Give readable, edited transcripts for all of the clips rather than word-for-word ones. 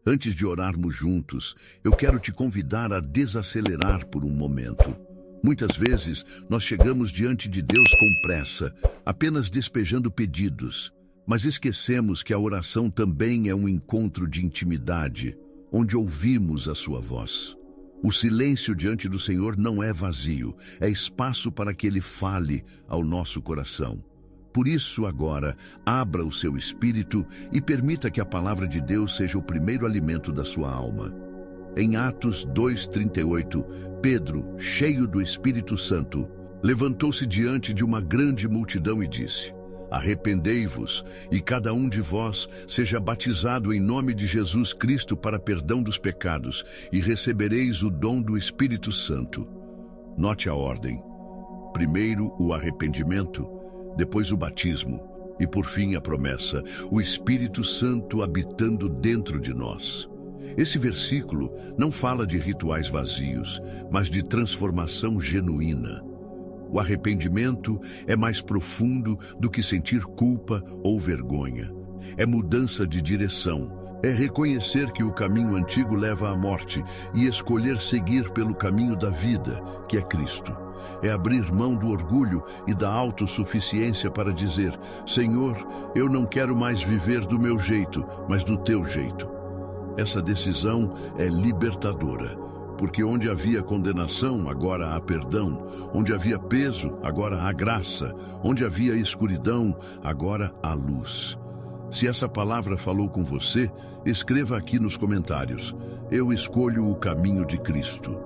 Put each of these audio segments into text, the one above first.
Antes de orarmos juntos, eu quero te convidar a desacelerar por um momento. Muitas vezes, nós chegamos diante de Deus com pressa, apenas despejando pedidos, mas esquecemos que a oração também é um encontro de intimidade, onde ouvimos a sua voz. O silêncio diante do Senhor não é vazio, é espaço para que Ele fale ao nosso coração. Por isso, agora, abra o seu espírito e permita que a palavra de Deus seja o primeiro alimento da sua alma. Em Atos 2:38, Pedro, cheio do Espírito Santo, levantou-se diante de uma grande multidão e disse: Arrependei-vos, e cada um de vós seja batizado em nome de Jesus Cristo para perdão dos pecados, e recebereis o dom do Espírito Santo. Note a ordem. Primeiro o arrependimento, depois o batismo, e por fim a promessa, o Espírito Santo habitando dentro de nós. Esse versículo não fala de rituais vazios, mas de transformação genuína. O arrependimento é mais profundo do que sentir culpa ou vergonha. É mudança de direção. É reconhecer que o caminho antigo leva à morte e escolher seguir pelo caminho da vida, que é Cristo. É abrir mão do orgulho e da autossuficiência para dizer: Senhor, eu não quero mais viver do meu jeito, mas do teu jeito. Essa decisão é libertadora, porque onde havia condenação, agora há perdão. Onde havia peso, agora há graça. Onde havia escuridão, agora há luz. Se essa palavra falou com você, escreva aqui nos comentários: eu escolho o caminho de Cristo.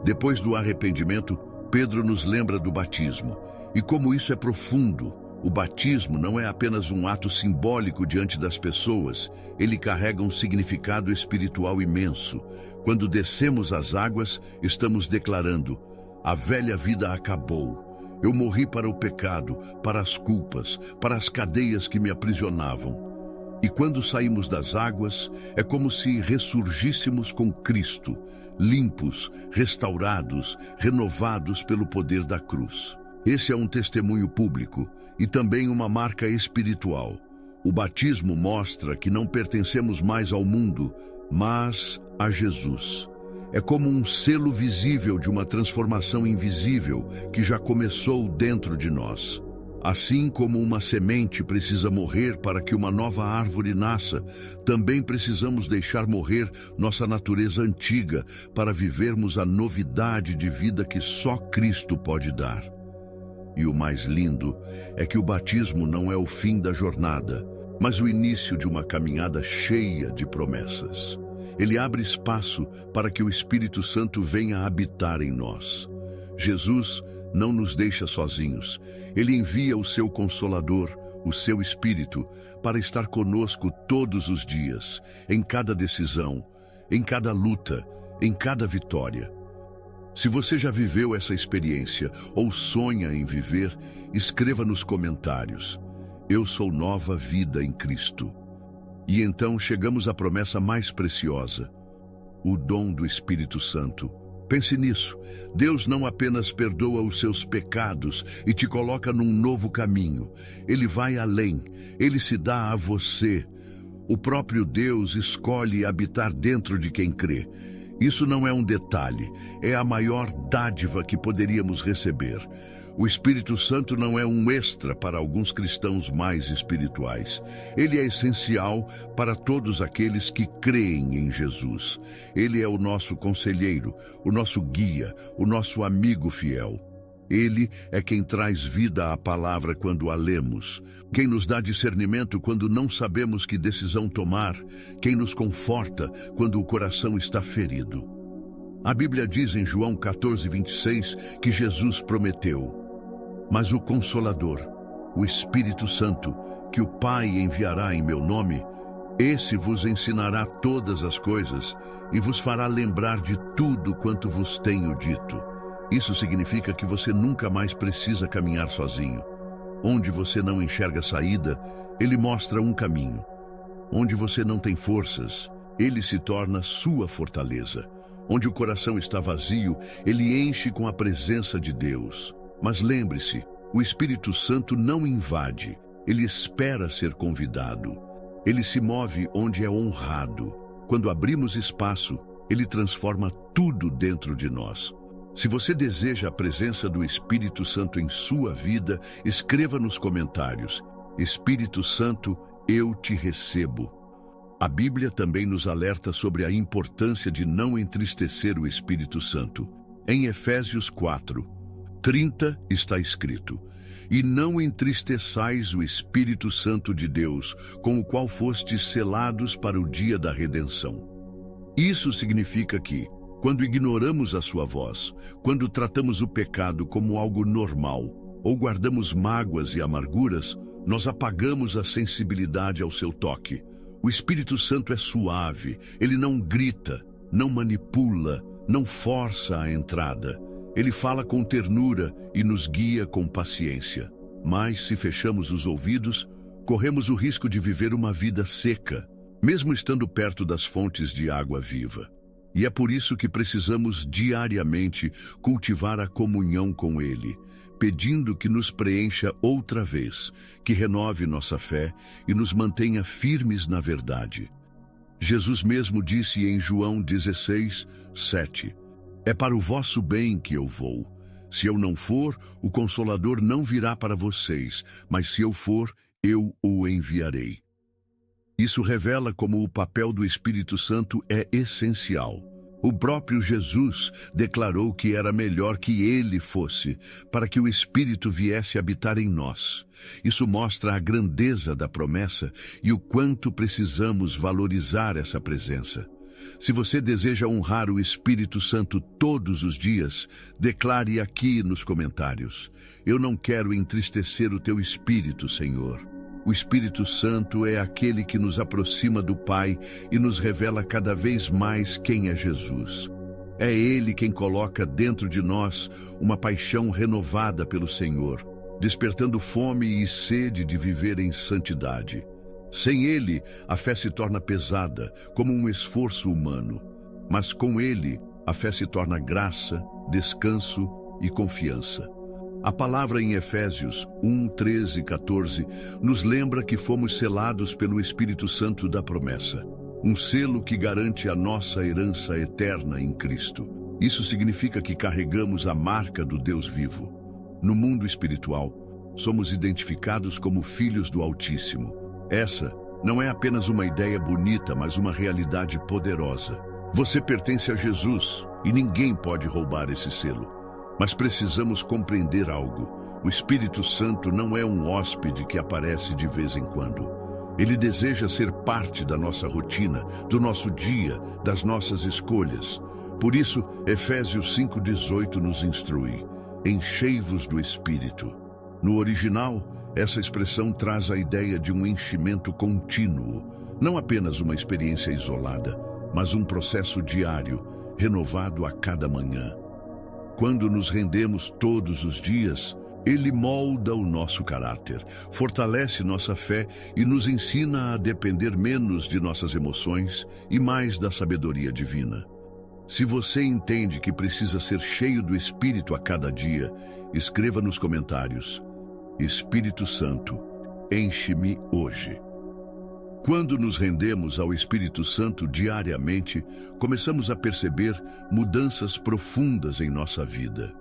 Depois do arrependimento, Pedro nos lembra do batismo. E como isso é profundo, o batismo não é apenas um ato simbólico diante das pessoas, ele carrega um significado espiritual imenso. Quando descemos as águas, estamos declarando: a velha vida acabou. Eu morri para o pecado, para as culpas, para as cadeias que me aprisionavam. E quando saímos das águas, é como se ressurgíssemos com Cristo, limpos, restaurados, renovados pelo poder da cruz. Esse é um testemunho público e também uma marca espiritual. O batismo mostra que não pertencemos mais ao mundo, mas a Jesus. É como um selo visível de uma transformação invisível que já começou dentro de nós. Assim como uma semente precisa morrer para que uma nova árvore nasça, também precisamos deixar morrer nossa natureza antiga para vivermos a novidade de vida que só Cristo pode dar. E o mais lindo é que o batismo não é o fim da jornada, mas o início de uma caminhada cheia de promessas. Ele abre espaço para que o Espírito Santo venha habitar em nós. Jesus não nos deixa sozinhos. Ele envia o seu Consolador, o seu Espírito, para estar conosco todos os dias, em cada decisão, em cada luta, em cada vitória. Se você já viveu essa experiência ou sonha em viver, escreva nos comentários: eu sou nova vida em Cristo. E então chegamos à promessa mais preciosa, o dom do Espírito Santo. Pense nisso. Deus não apenas perdoa os seus pecados e te coloca num novo caminho. Ele vai além. Ele se dá a você. O próprio Deus escolhe habitar dentro de quem crê. Isso não é um detalhe, é a maior dádiva que poderíamos receber. O Espírito Santo não é um extra para alguns cristãos mais espirituais. Ele é essencial para todos aqueles que creem em Jesus. Ele é o nosso conselheiro, o nosso guia, o nosso amigo fiel. Ele é quem traz vida à palavra quando a lemos, quem nos dá discernimento quando não sabemos que decisão tomar, quem nos conforta quando o coração está ferido. A Bíblia diz em João 14:26 que Jesus prometeu: mas o Consolador, o Espírito Santo, que o Pai enviará em meu nome, esse vos ensinará todas as coisas e vos fará lembrar de tudo quanto vos tenho dito. Isso significa que você nunca mais precisa caminhar sozinho. Onde você não enxerga saída, Ele mostra um caminho. Onde você não tem forças, Ele se torna sua fortaleza. Onde o coração está vazio, Ele enche com a presença de Deus. Mas lembre-se, o Espírito Santo não invade, ele espera ser convidado. Ele se move onde é honrado. Quando abrimos espaço, ele transforma tudo dentro de nós. Se você deseja a presença do Espírito Santo em sua vida, escreva nos comentários: Espírito Santo, eu te recebo. A Bíblia também nos alerta sobre a importância de não entristecer o Espírito Santo. Em Efésios 4:30 está escrito: E não entristeçais o Espírito Santo de Deus, com o qual fostes selados para o dia da redenção. Isso significa que, quando ignoramos a sua voz, quando tratamos o pecado como algo normal, ou guardamos mágoas e amarguras, nós apagamos a sensibilidade ao seu toque. O Espírito Santo é suave, ele não grita, não manipula, não força a entrada. Ele fala com ternura e nos guia com paciência. Mas, se fechamos os ouvidos, corremos o risco de viver uma vida seca, mesmo estando perto das fontes de água viva. E é por isso que precisamos diariamente cultivar a comunhão com Ele, pedindo que nos preencha outra vez, que renove nossa fé e nos mantenha firmes na verdade. Jesus mesmo disse em João 16:7: É para o vosso bem que eu vou. Se eu não for, o Consolador não virá para vocês, mas se eu for, eu o enviarei. Isso revela como o papel do Espírito Santo é essencial. O próprio Jesus declarou que era melhor que ele fosse, para que o Espírito viesse habitar em nós. Isso mostra a grandeza da promessa e o quanto precisamos valorizar essa presença. Se você deseja honrar o Espírito Santo todos os dias, declare aqui nos comentários: Eu não quero entristecer o teu Espírito, Senhor. O Espírito Santo é aquele que nos aproxima do Pai e nos revela cada vez mais quem é Jesus. É Ele quem coloca dentro de nós uma paixão renovada pelo Senhor, despertando fome e sede de viver em santidade. Sem Ele, a fé se torna pesada, como um esforço humano. Mas com Ele, a fé se torna graça, descanso e confiança. A palavra em Efésios 1:13 e 14 nos lembra que fomos selados pelo Espírito Santo da promessa, um selo que garante a nossa herança eterna em Cristo. Isso significa que carregamos a marca do Deus vivo. No mundo espiritual, somos identificados como filhos do Altíssimo. Essa não é apenas uma ideia bonita, mas uma realidade poderosa. Você pertence a Jesus e ninguém pode roubar esse selo. Mas precisamos compreender algo. O Espírito Santo não é um hóspede que aparece de vez em quando. Ele deseja ser parte da nossa rotina, do nosso dia, das nossas escolhas. Por isso, Efésios 5:18 nos instrui: Enchei-vos do Espírito. No original, essa expressão traz a ideia de um enchimento contínuo, não apenas uma experiência isolada, mas um processo diário, renovado a cada manhã. Quando nos rendemos todos os dias, Ele molda o nosso caráter, fortalece nossa fé e nos ensina a depender menos de nossas emoções e mais da sabedoria divina. Se você entende que precisa ser cheio do Espírito a cada dia, escreva nos comentários: Espírito Santo, enche-me hoje. Quando nos rendemos ao Espírito Santo diariamente, começamos a perceber mudanças profundas em nossa vida.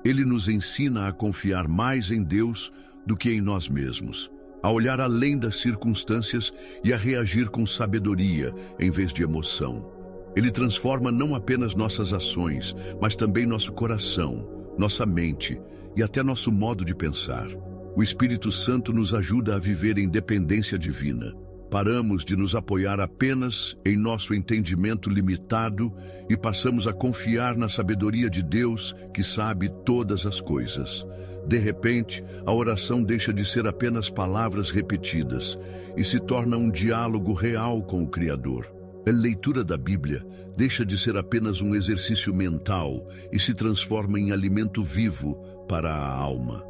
Ele nos ensina a confiar mais em Deus do que em nós mesmos, a olhar além das circunstâncias e a reagir com sabedoria em vez de emoção. Ele transforma não apenas nossas ações, mas também nosso coração, nossa mente e até nosso modo de pensar. O Espírito Santo nos ajuda a viver em dependência divina. Paramos de nos apoiar apenas em nosso entendimento limitado e passamos a confiar na sabedoria de Deus, que sabe todas as coisas. De repente, a oração deixa de ser apenas palavras repetidas e se torna um diálogo real com o Criador. A leitura da Bíblia deixa de ser apenas um exercício mental e se transforma em alimento vivo para a alma.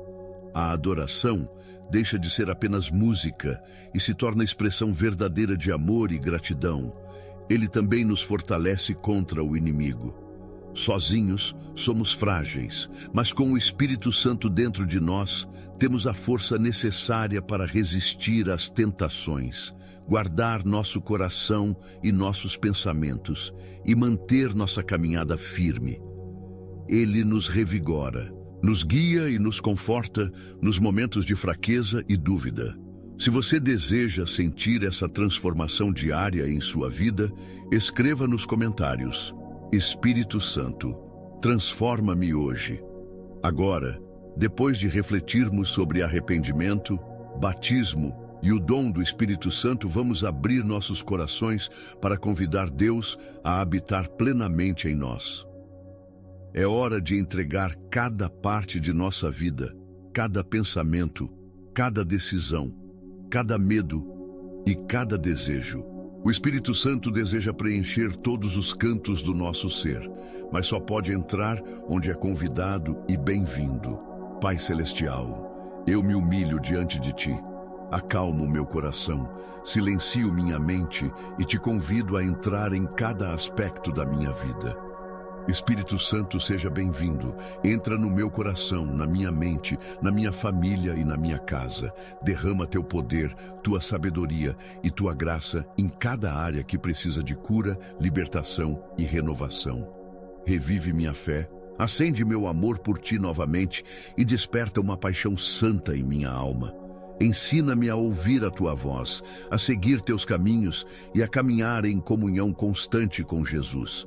A adoração deixa de ser apenas música e se torna expressão verdadeira de amor e gratidão. Ele também nos fortalece contra o inimigo. Sozinhos, somos frágeis, mas com o Espírito Santo dentro de nós, temos a força necessária para resistir às tentações. guardar nosso coração e nossos pensamentos e manter nossa caminhada firme. Ele nos revigora, nos guia e nos conforta nos momentos de fraqueza e dúvida. Se você deseja sentir essa transformação diária em sua vida, escreva nos comentários: Espírito Santo, transforma-me hoje. Agora, depois de refletirmos sobre arrependimento, batismo e o dom do Espírito Santo, vamos abrir nossos corações para convidar Deus a habitar plenamente em nós. É hora de entregar cada parte de nossa vida, cada pensamento, cada decisão, cada medo e cada desejo. O Espírito Santo deseja preencher todos os cantos do nosso ser, mas só pode entrar onde é convidado e bem-vindo. Pai Celestial, eu me humilho diante de Ti, acalmo meu coração, silencio minha mente e Te convido a entrar em cada aspecto da minha vida. Espírito Santo, seja bem-vindo. Entra no meu coração, na minha mente, na minha família e na minha casa. Derrama Teu poder, Tua sabedoria e Tua graça em cada área que precisa de cura, libertação e renovação. Revive minha fé, acende meu amor por Ti novamente e desperta uma paixão santa em minha alma. Ensina-me a ouvir a Tua voz, a seguir Teus caminhos e a caminhar em comunhão constante com Jesus.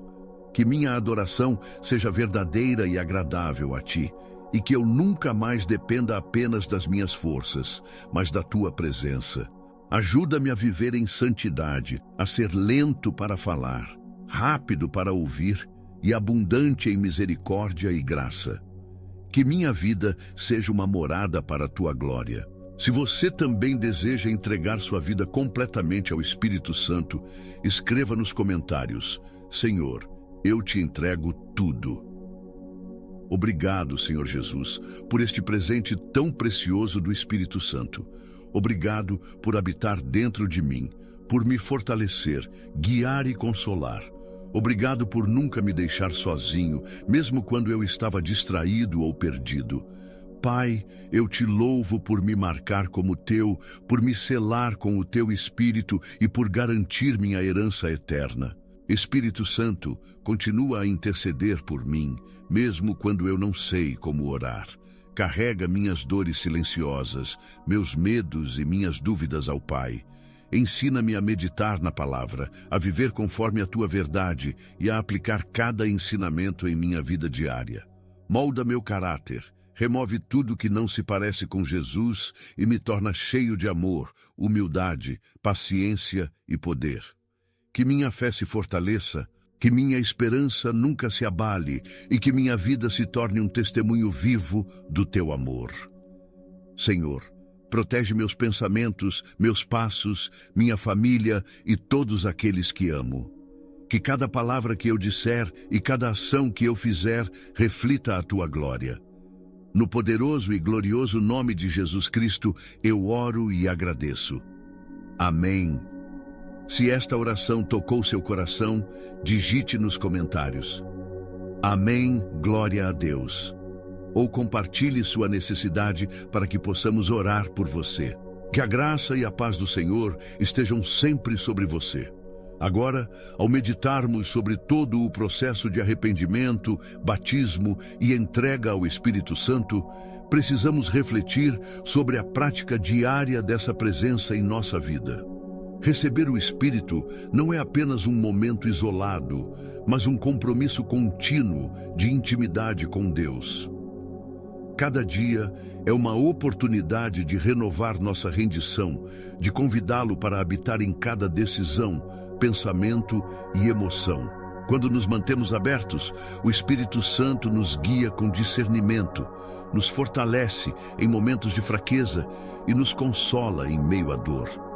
Que minha adoração seja verdadeira e agradável a Ti, e que eu nunca mais dependa apenas das minhas forças, mas da Tua presença. Ajuda-me a viver em santidade, a ser lento para falar, rápido para ouvir e abundante em misericórdia e graça. Que minha vida seja uma morada para a Tua glória. Se você também deseja entregar sua vida completamente ao Espírito Santo, escreva nos comentários: Senhor, eu Te entrego tudo. Obrigado, Senhor Jesus, por este presente tão precioso do Espírito Santo. Obrigado por habitar dentro de mim, por me fortalecer, guiar e consolar. Obrigado por nunca me deixar sozinho, mesmo quando eu estava distraído ou perdido. Pai, eu Te louvo por me marcar como Teu, por me selar com o Teu Espírito e por garantir minha herança eterna. Espírito Santo, continua a interceder por mim, mesmo quando eu não sei como orar. Carrega minhas dores silenciosas, meus medos e minhas dúvidas ao Pai. Ensina-me a meditar na palavra, a viver conforme a Tua verdade e a aplicar cada ensinamento em minha vida diária. Molda meu caráter, remove tudo que não se parece com Jesus e me torna cheio de amor, humildade, paciência e poder. Que minha fé se fortaleça, que minha esperança nunca se abale e que minha vida se torne um testemunho vivo do Teu amor. Senhor, protege meus pensamentos, meus passos, minha família e todos aqueles que amo. Que cada palavra que eu disser e cada ação que eu fizer reflita a Tua glória. No poderoso e glorioso nome de Jesus Cristo, eu oro e agradeço. Amém. Se esta oração tocou seu coração, digite nos comentários: Amém, glória a Deus. Ou compartilhe sua necessidade para que possamos orar por você. Que a graça e a paz do Senhor estejam sempre sobre você. Agora, ao meditarmos sobre todo o processo de arrependimento, batismo e entrega ao Espírito Santo, precisamos refletir sobre a prática diária dessa presença em nossa vida. Receber o Espírito não é apenas um momento isolado, mas um compromisso contínuo de intimidade com Deus. Cada dia é uma oportunidade de renovar nossa rendição, de convidá-lo para habitar em cada decisão, pensamento e emoção. Quando nos mantemos abertos, o Espírito Santo nos guia com discernimento, nos fortalece em momentos de fraqueza e nos consola em meio à dor.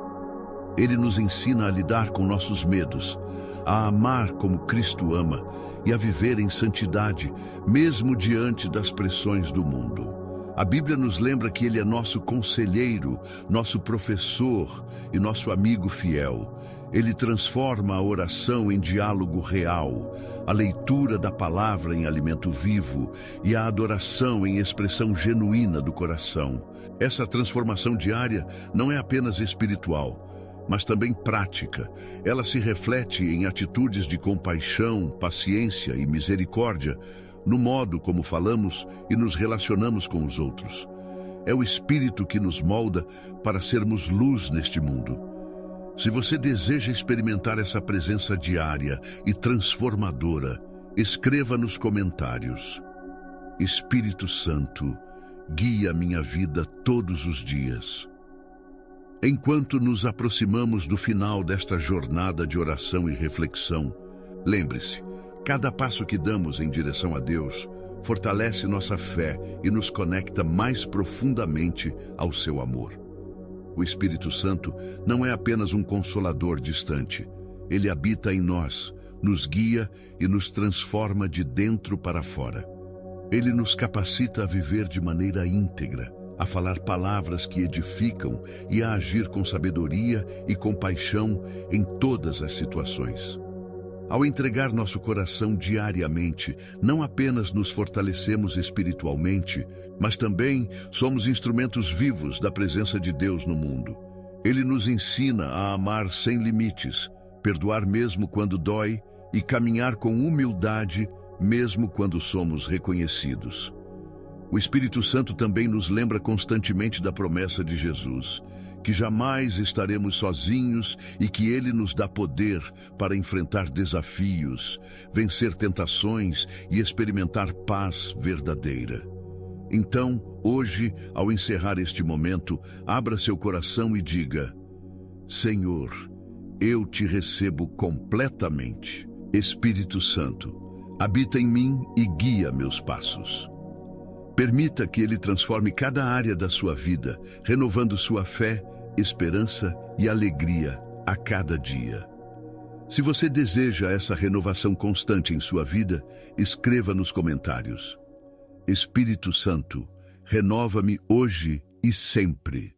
Ele nos ensina a lidar com nossos medos, a amar como Cristo ama e a viver em santidade, mesmo diante das pressões do mundo. A Bíblia nos lembra que Ele é nosso conselheiro, nosso professor e nosso amigo fiel. Ele transforma a oração em diálogo real, a leitura da palavra em alimento vivo e a adoração em expressão genuína do coração. Essa transformação diária não é apenas espiritual, mas também prática. Ela se reflete em atitudes de compaixão, paciência e misericórdia, no modo como falamos e nos relacionamos com os outros. É o Espírito que nos molda para sermos luz neste mundo. Se você deseja experimentar essa presença diária e transformadora, escreva nos comentários: Espírito Santo, guia minha vida todos os dias. Enquanto nos aproximamos do final desta jornada de oração e reflexão, lembre-se, cada passo que damos em direção a Deus fortalece nossa fé e nos conecta mais profundamente ao seu amor. O Espírito Santo não é apenas um consolador distante. Ele habita em nós, nos guia e nos transforma de dentro para fora. Ele nos capacita a viver de maneira íntegra, a falar palavras que edificam e a agir com sabedoria e compaixão em todas as situações. Ao entregar nosso coração diariamente, não apenas nos fortalecemos espiritualmente, mas também somos instrumentos vivos da presença de Deus no mundo. Ele nos ensina a amar sem limites, perdoar mesmo quando dói e caminhar com humildade mesmo quando somos reconhecidos. O Espírito Santo também nos lembra constantemente da promessa de Jesus, que jamais estaremos sozinhos e que Ele nos dá poder para enfrentar desafios, vencer tentações e experimentar paz verdadeira. Então, hoje, ao encerrar este momento, abra seu coração e diga: Senhor, eu te recebo completamente. Espírito Santo, habita em mim e guia meus passos. Permita que Ele transforme cada área da sua vida, renovando sua fé, esperança e alegria a cada dia. Se você deseja essa renovação constante em sua vida, escreva nos comentários: Espírito Santo, renova-me hoje e sempre.